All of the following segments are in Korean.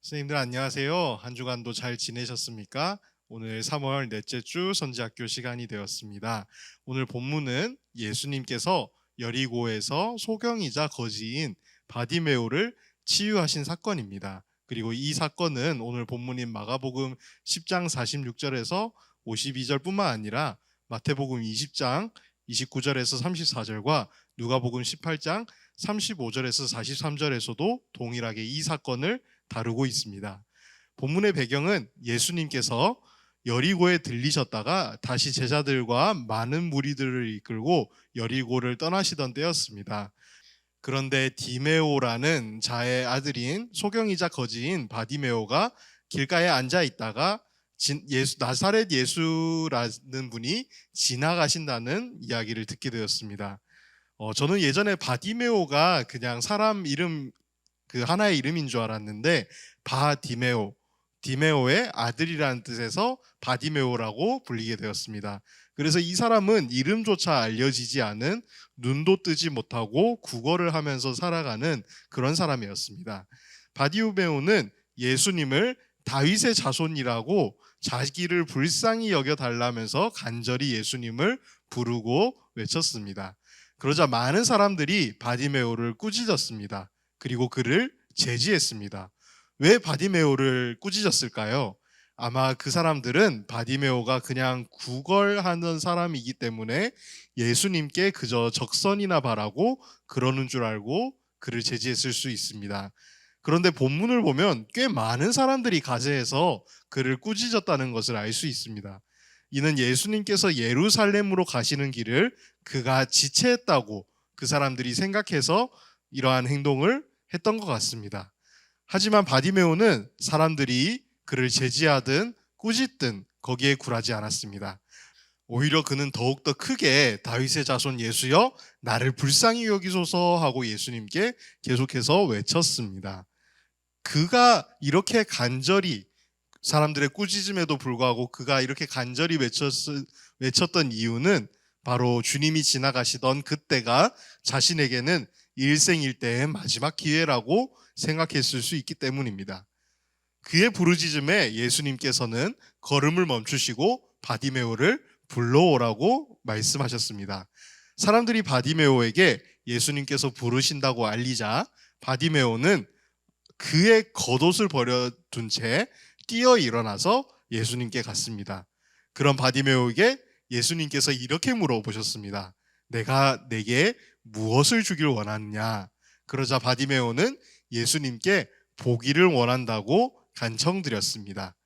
선생님들 안녕하세요. 한 주간도 잘 지내셨습니까? 오늘 3월 넷째 주 선지학교 시간이 되었습니다. 오늘 본문은 예수님께서 여리고에서 소경이자 거지인 바디메오를 치유하신 사건입니다. 그리고 이 사건은 오늘 본문인 마가복음 10장 46절에서 52절뿐만 아니라 마태복음 20장 29절에서 34절과 누가복음 18장 35절에서 43절에서도 동일하게 이 사건을 다루고 있습니다. 본문의 배경은 예수님께서 여리고에 들리셨다가 다시 제자들과 많은 무리들을 이끌고 여리고를 떠나시던 때였습니다. 그런데 디메오라는 자의 아들인 소경이자 거지인 바디메오가 길가에 앉아 있다가 나사렛 예수라는 분이 지나가신다는 이야기를 듣게 되었습니다. 저는 예전에 바디메오가 그냥 사람 이름 그 하나의 이름인 줄 알았는데 바디메오, 디메오의 아들이라는 뜻에서 바디메오라고 불리게 되었습니다. 그래서 이 사람은 이름조차 알려지지 않은, 눈도 뜨지 못하고 구걸을 하면서 살아가는 그런 사람이었습니다. 바디메오는 예수님을 다윗의 자손이라고 자기를 불쌍히 여겨달라면서 간절히 예수님을 부르고 외쳤습니다. 그러자 많은 사람들이 바디메오를 꾸짖었습니다. 그리고 그를 제지했습니다. 왜 바디메오를 꾸짖었을까요? 아마 그 사람들은 바디메오가 그냥 구걸하는 사람이기 때문에 예수님께 그저 적선이나 바라고 그러는 줄 알고 그를 제지했을 수 있습니다. 그런데 본문을 보면 꽤 많은 사람들이 가세해서 그를 꾸짖었다는 것을 알 수 있습니다. 이는 예수님께서 예루살렘으로 가시는 길을 그가 지체했다고 그 사람들이 생각해서 이러한 행동을 했던 것 같습니다. 하지만 바디메오는 사람들이 그를 제지하든 꾸짖든 거기에 굴하지 않았습니다. 오히려 그는 더욱더 크게 다윗의 자손 예수여 나를 불쌍히 여기소서 하고 예수님께 계속해서 외쳤습니다. 그가 이렇게 간절히 사람들의 꾸짖음에도 불구하고 그가 이렇게 간절히 외쳤던 이유는 바로 주님이 지나가시던 그때가 자신에게는 일생일대의 마지막 기회라고 생각했을 수 있기 때문입니다. 그의 부르짖음에 예수님께서는 걸음을 멈추시고 바디메오를 불러오라고 말씀하셨습니다. 사람들이 바디메오에게 예수님께서 부르신다고 알리자 바디메오는 그의 겉옷을 버려둔 채 뛰어 일어나서 예수님께 갔습니다. 그런 바디메오에게 예수님께서 이렇게 물어보셨습니다. 내가 내게 무엇을 주길 원하느냐? 그러자 바디메오는 예수님께 보기를 원한다고 간청드렸습니다.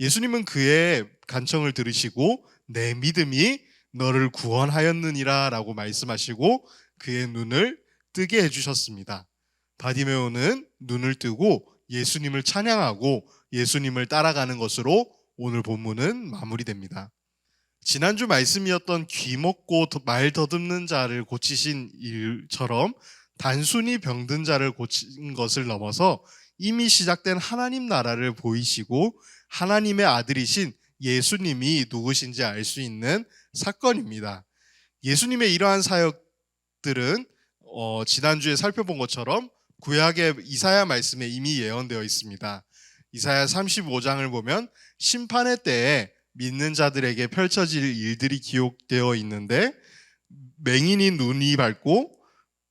예수님은 그의 간청을 들으시고 내 믿음이 너를 구원하였느니라 라고 말씀하시고 그의 눈을 뜨게 해주셨습니다. 바디메오는 눈을 뜨고 예수님을 찬양하고 예수님을 따라가는 것으로 오늘 본문은 마무리됩니다. 지난주 말씀이었던 귀 먹고 말 더듬는 자를 고치신 일처럼 단순히 병든 자를 고친 것을 넘어서 이미 시작된 하나님 나라를 보이시고 하나님의 아들이신 예수님이 누구신지 알 수 있는 사건입니다. 예수님의 이러한 사역들은 지난주에 살펴본 것처럼 구약의 이사야 말씀에 이미 예언되어 있습니다. 이사야 35장을 보면 심판의 때에 믿는 자들에게 펼쳐질 일들이 기록되어 있는데 맹인이 눈이 밝고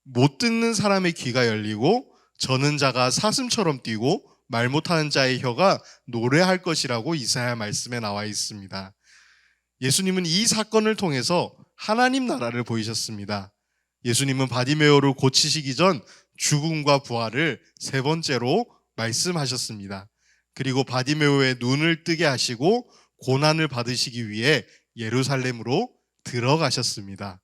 못 듣는 사람의 귀가 열리고 저는 자가 사슴처럼 뛰고 말 못하는 자의 혀가 노래할 것이라고 이사야 말씀에 나와 있습니다. 예수님은 이 사건을 통해서 하나님 나라를 보이셨습니다. 예수님은 바디메오를 고치시기 전 죽음과 부활을 세 번째로 말씀하셨습니다. 그리고 바디메오의 눈을 뜨게 하시고 고난을 받으시기 위해 예루살렘으로 들어가셨습니다.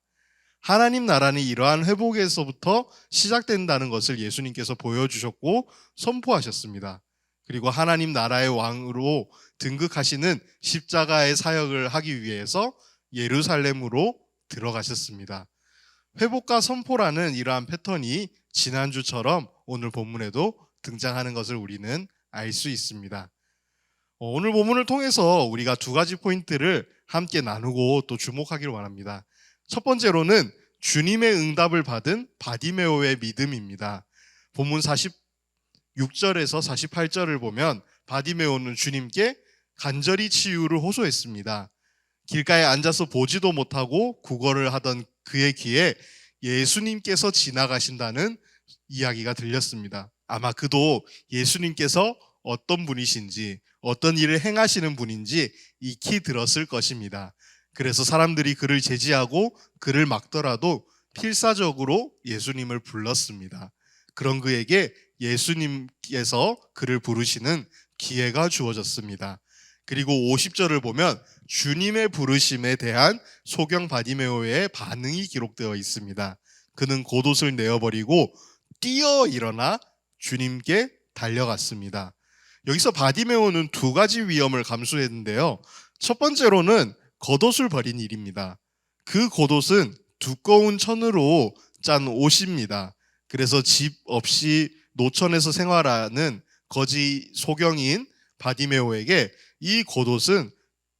하나님 나라는 이러한 회복에서부터 시작된다는 것을 예수님께서 보여주셨고 선포하셨습니다. 그리고 하나님 나라의 왕으로 등극하시는 십자가의 사역을 하기 위해서 예루살렘으로 들어가셨습니다. 회복과 선포라는 이러한 패턴이 지난주처럼 오늘 본문에도 등장하는 것을 우리는 알 수 있습니다. 오늘 본문을 통해서 우리가 두 가지 포인트를 함께 나누고 또 주목하기를 원합니다. 첫 번째로는 주님의 응답을 받은 바디메오의 믿음입니다. 본문 6절에서 48절을 보면 바디메오는 주님께 간절히 치유를 호소했습니다. 길가에 앉아서 보지도 못하고 구걸을 하던 그의 귀에 예수님께서 지나가신다는 이야기가 들렸습니다. 아마 그도 예수님께서 어떤 분이신지, 어떤 일을 행하시는 분인지 익히 들었을 것입니다. 그래서 사람들이 그를 제지하고 그를 막더라도 필사적으로 예수님을 불렀습니다. 그런 그에게 예수님께서 그를 부르시는 기회가 주어졌습니다. 그리고 50절을 보면 주님의 부르심에 대한 소경 바디메오의 반응이 기록되어 있습니다. 그는 겉옷을 내어버리고 뛰어 일어나 주님께 달려갔습니다. 여기서 바디메오는 두 가지 위험을 감수했는데요. 첫 번째로는 겉옷을 버린 일입니다. 그 겉옷은 두꺼운 천으로 짠 옷입니다. 그래서 집 없이 노천에서 생활하는 거지 소경인 바디메오에게 이 겉옷은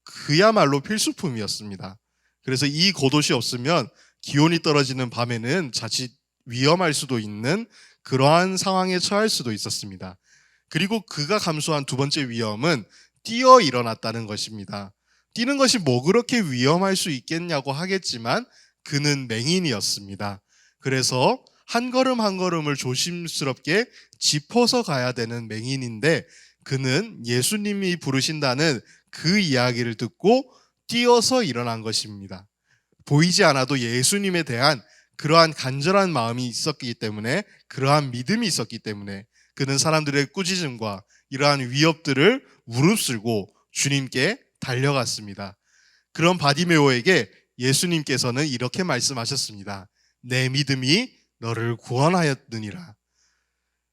그야말로 필수품이었습니다. 그래서 이 겉옷이 없으면 기온이 떨어지는 밤에는 자칫 위험할 수도 있는 그러한 상황에 처할 수도 있었습니다. 그리고 그가 감수한 두 번째 위험은 뛰어 일어났다는 것입니다. 뛰는 것이 뭐 그렇게 위험할 수 있겠냐고 하겠지만 그는 맹인이었습니다. 그래서 한 걸음 한 걸음을 조심스럽게 짚어서 가야 되는 맹인인데 그는 예수님이 부르신다는 그 이야기를 듣고 뛰어서 일어난 것입니다. 보이지 않아도 예수님에 대한 그러한 간절한 마음이 있었기 때문에, 그러한 믿음이 있었기 때문에 그는 사람들의 꾸짖음과 이러한 위협들을 무릅쓰고 주님께 달려갔습니다. 그런 바디메오에게 예수님께서는 이렇게 말씀하셨습니다. 내 믿음이 너를 구원하였느니라.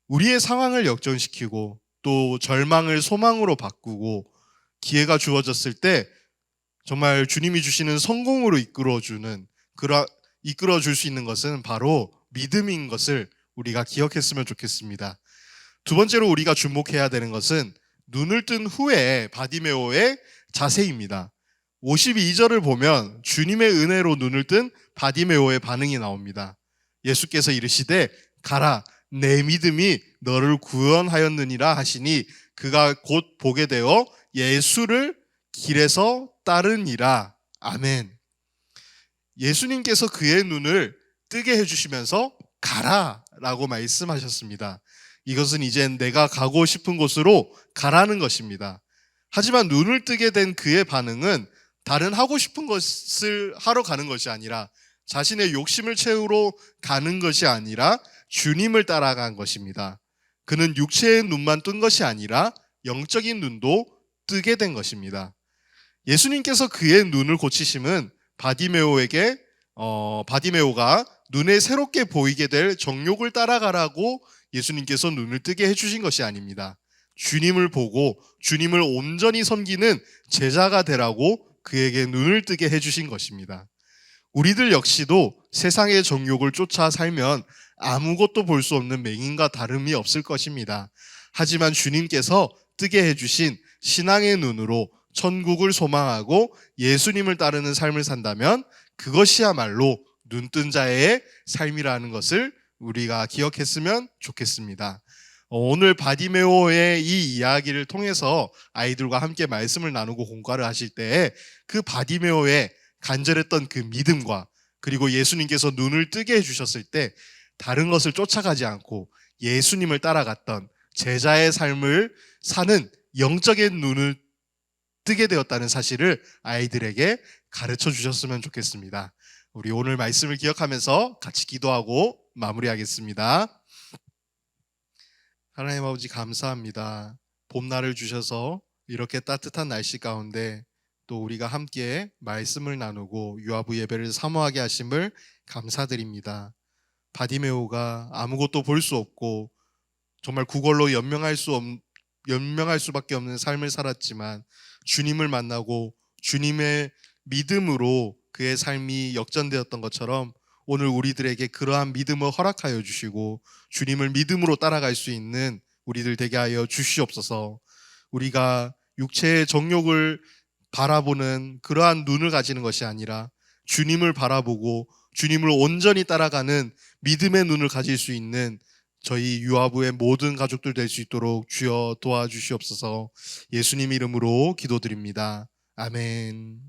우리의 상황을 역전시키고 또 절망을 소망으로 바꾸고 기회가 주어졌을 때 정말 주님이 주시는 성공으로 이끌어줄 수 있는 것은 바로 믿음인 것을 우리가 기억했으면 좋겠습니다. 두 번째로 우리가 주목해야 되는 것은 눈을 뜬 후에 바디메오의 자세입니다. 52절을 보면 주님의 은혜로 눈을 뜬 바디메오의 반응이 나옵니다. 예수께서 이르시되 가라 내 믿음이 너를 구원하였느니라 하시니 그가 곧 보게 되어 예수를 길에서 따르니라. 아멘. 예수님께서 그의 눈을 뜨게 해주시면서 가라 라고 말씀하셨습니다. 이것은 이제 내가 가고 싶은 곳으로 가라는 것입니다. 하지만 눈을 뜨게 된 그의 반응은 다른 하고 싶은 것을 하러 가는 것이 아니라 자신의 욕심을 채우러 가는 것이 아니라 주님을 따라간 것입니다. 그는 육체의 눈만 뜬 것이 아니라 영적인 눈도 뜨게 된 것입니다. 예수님께서 그의 눈을 고치심은 바디메오가 눈에 새롭게 보이게 될 정욕을 따라가라고 예수님께서 눈을 뜨게 해주신 것이 아닙니다. 주님을 보고 주님을 온전히 섬기는 제자가 되라고 그에게 눈을 뜨게 해주신 것입니다. 우리들 역시도 세상의 정욕을 쫓아 살면 아무것도 볼 수 없는 맹인과 다름이 없을 것입니다. 하지만 주님께서 뜨게 해주신 신앙의 눈으로 천국을 소망하고 예수님을 따르는 삶을 산다면 그것이야말로 눈뜬 자의 삶이라는 것을 우리가 기억했으면 좋겠습니다. 오늘 바디메오의 이 이야기를 통해서 아이들과 함께 말씀을 나누고 공과를 하실 때 그 바디메오의 간절했던 그 믿음과 그리고 예수님께서 눈을 뜨게 해주셨을 때 다른 것을 쫓아가지 않고 예수님을 따라갔던 제자의 삶을 사는 영적인 눈을 뜨게 되었다는 사실을 아이들에게 가르쳐 주셨으면 좋겠습니다. 우리 오늘 말씀을 기억하면서 같이 기도하고 마무리하겠습니다. 하나님 아버지 감사합니다. 봄날을 주셔서 이렇게 따뜻한 날씨 가운데 또 우리가 함께 말씀을 나누고 유아부 예배를 사모하게 하심을 감사드립니다. 바디메오가 아무것도 볼 수 없고 정말 구걸로 연명할 수밖에 없는 삶을 살았지만 주님을 만나고 주님의 믿음으로 그의 삶이 역전되었던 것처럼 오늘 우리들에게 그러한 믿음을 허락하여 주시고 주님을 믿음으로 따라갈 수 있는 우리들 되게 하여 주시옵소서. 우리가 육체의 정욕을 바라보는 그러한 눈을 가지는 것이 아니라 주님을 바라보고 주님을 온전히 따라가는 믿음의 눈을 가질 수 있는 저희 유아부의 모든 가족들 될 수 있도록 주여 도와주시옵소서. 예수님 이름으로 기도드립니다. 아멘.